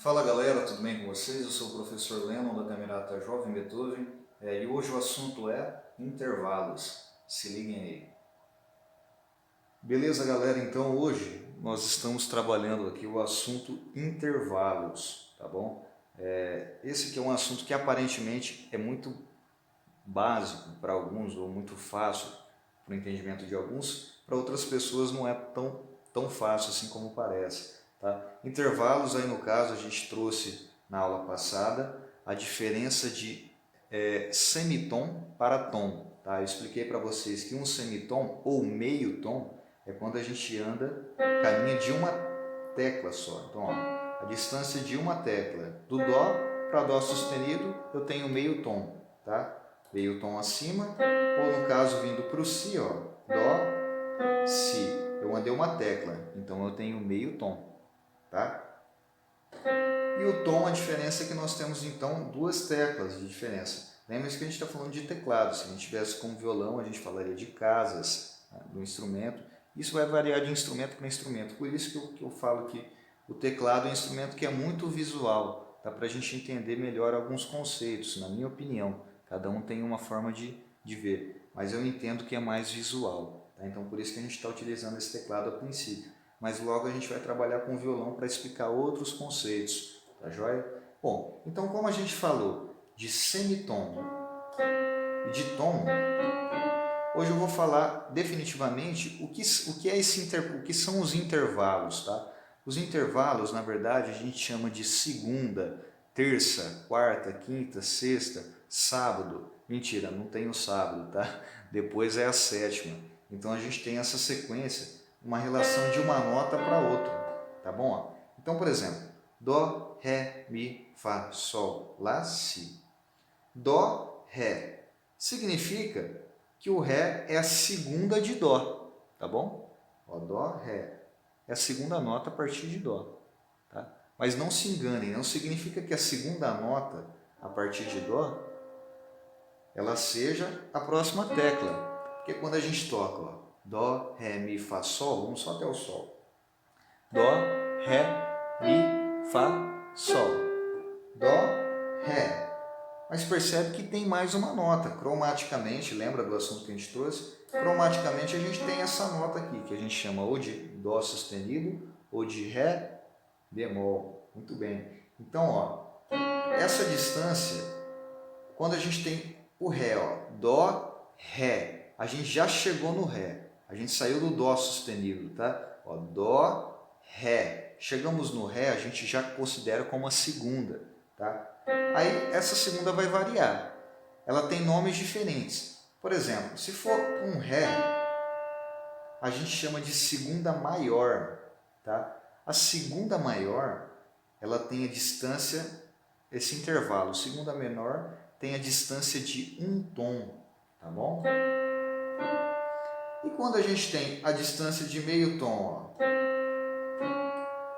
Fala galera, tudo bem com vocês? Eu sou o professor Lennon da Camerata Jovem Beethoven e hoje o assunto é intervalos. Se liguem aí. Beleza galera, então hoje nós estamos trabalhando aqui o assunto intervalos, tá bom? Esse aqui é um assunto que aparentemente é muito básico para alguns ou muito fácil para o entendimento de alguns, para outras pessoas não é tão fácil assim como parece. Tá? Intervalos, aí no caso, a gente trouxe na aula passada a diferença de semitom para tom. Tá? Eu expliquei para vocês que um semitom ou meio tom é quando a gente caminha de uma tecla só. Então, ó, a distância de uma tecla do Dó para Dó sustenido, eu tenho meio tom. Tá? Meio tom acima, ou no caso vindo para o Si, ó, Dó, Si. Eu andei uma tecla, então eu tenho meio tom. Tá? E o tom, a diferença é que nós temos então duas teclas de diferença. Lembre-se que a gente está falando de teclado. Se a gente tivesse como violão, a gente falaria de casas, né, do instrumento. Isso vai variar de instrumento para instrumento. Por isso que eu falo que o teclado é um instrumento que é muito visual. Dá para a gente entender melhor alguns conceitos, na minha opinião. Cada um tem uma forma de ver, mas eu entendo que é mais visual. Tá? Então, por isso que a gente está utilizando esse teclado a princípio. Mas logo a gente vai trabalhar com o violão para explicar outros conceitos. Tá joia? Bom, então como a gente falou de semitom e de tom, hoje eu vou falar definitivamente o que são os intervalos. Tá? Os intervalos, na verdade, a gente chama de segunda, terça, quarta, quinta, sexta, sábado. Mentira, não tem o sábado, tá? Depois é a sétima. Então a gente tem essa sequência, uma relação de uma nota para outra, tá bom? Então, por exemplo, Dó, Ré, Mi, Fá, Sol, Lá, Si. Dó, Ré. Significa que o Ré é a segunda de Dó, tá bom? Ó, Dó, Ré. É a segunda nota a partir de Dó. Tá? Mas não se enganem, não significa que a segunda nota a partir de Dó ela seja a próxima tecla. Porque quando a gente toca, ó, Dó, Ré, Mi, Fá, Sol, vamos só até o Sol. Dó, Ré, Mi, Fá, Sol. Dó, Ré. Mas percebe que tem mais uma nota. Cromaticamente, lembra do assunto que a gente trouxe? Cromaticamente a gente tem essa nota aqui, que a gente chama ou de Dó sustenido ou de Ré bemol. Muito bem. Então, ó, essa distância, quando a gente tem o Ré, ó, Dó, Ré, a gente já chegou no Ré. A gente saiu do Dó sustenido, tá? Ó, Dó, Ré. Chegamos no Ré, a gente já considera como a segunda, tá? Aí essa segunda vai variar. Ela tem nomes diferentes. Por exemplo, se for um Ré, a gente chama de segunda maior, tá? A segunda maior, ela tem a distância, esse intervalo. Segunda menor tem a distância de um tom, tá bom? E quando a gente tem a distância de meio tom, ó,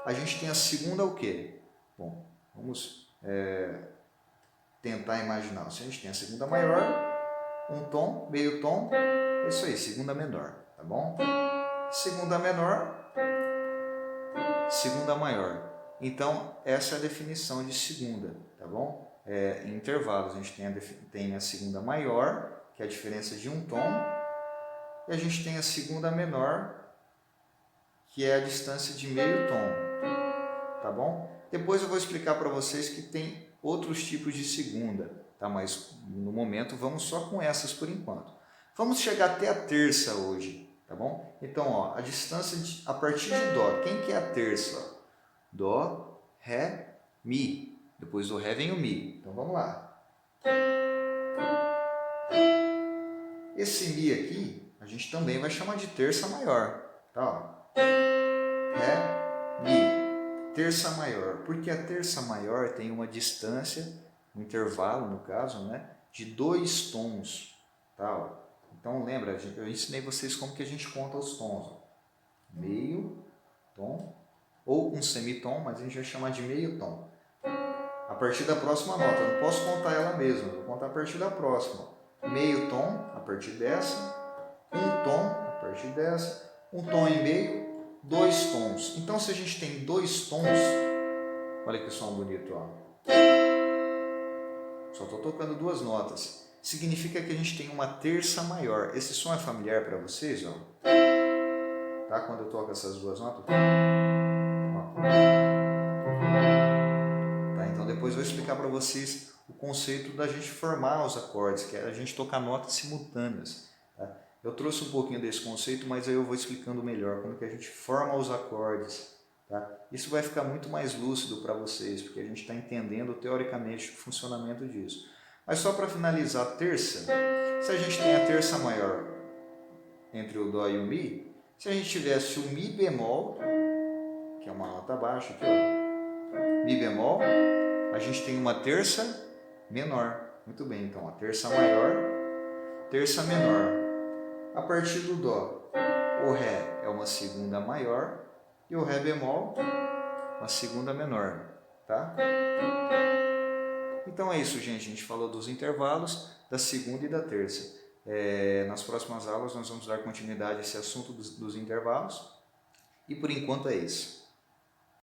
a gente tem a segunda o quê? Bom, vamos tentar imaginar. Se a gente tem a segunda maior, um tom, meio tom, é isso aí, segunda menor, tá bom? Segunda menor, segunda maior. Então, essa é a definição de segunda, tá bom? Em intervalos, a gente tem a segunda maior, que é a diferença de um tom, e a gente tem a segunda menor, que é a distância de meio tom, tá bom? Depois eu vou explicar para vocês que tem outros tipos de segunda, tá? Mas no momento vamos só com essas por enquanto. Vamos chegar até a terça hoje, tá bom? Então, ó, a distância a partir de Dó, quem que é a terça? Dó, Ré, Mi. Depois do Ré vem o Mi. Então vamos lá. Esse Mi aqui, a gente também vai chamar de terça maior, tá? Ó. Ré, Mi. Terça maior. Porque a terça maior tem uma distância, um intervalo no caso, né? De 2 tons, tá? Ó. Então lembra, eu ensinei vocês como que a gente conta os tons. Ó. Meio tom, ou um semitom, mas a gente vai chamar de meio tom. A partir da próxima nota, eu não posso contar ela mesma, vou contar a partir da próxima. Meio tom, a partir dessa, um tom, a partir dessa, um tom e meio, 2 tons. Então, se a gente tem 2 tons, Olha que som bonito, ó. Só estou tocando duas notas. Significa que a gente tem uma terça maior. Esse som é familiar para vocês, ó? Tá? Quando eu toco essas duas notas. Ó. Tá? Então depois eu vou explicar para vocês o conceito da gente formar os acordes, que é a gente tocar notas simultâneas. Tá? Eu trouxe um pouquinho desse conceito, mas aí eu vou explicando melhor como que a gente forma os acordes. Tá? Isso vai ficar muito mais lúcido para vocês, porque a gente está entendendo teoricamente o funcionamento disso. Mas só para finalizar a terça, se a gente tem a terça maior entre o Dó e o Mi, se a gente tivesse o Mi bemol, que é uma nota baixa aqui, ó, Mi bemol, a gente tem uma terça menor. Muito bem, então a terça maior, terça menor. A partir do Dó, o Ré é uma segunda maior e o Ré bemol, uma segunda menor, tá? Então é isso, gente. A gente falou dos intervalos, da segunda e da terça. Nas próximas aulas nós vamos dar continuidade a esse assunto dos intervalos. E por enquanto é isso.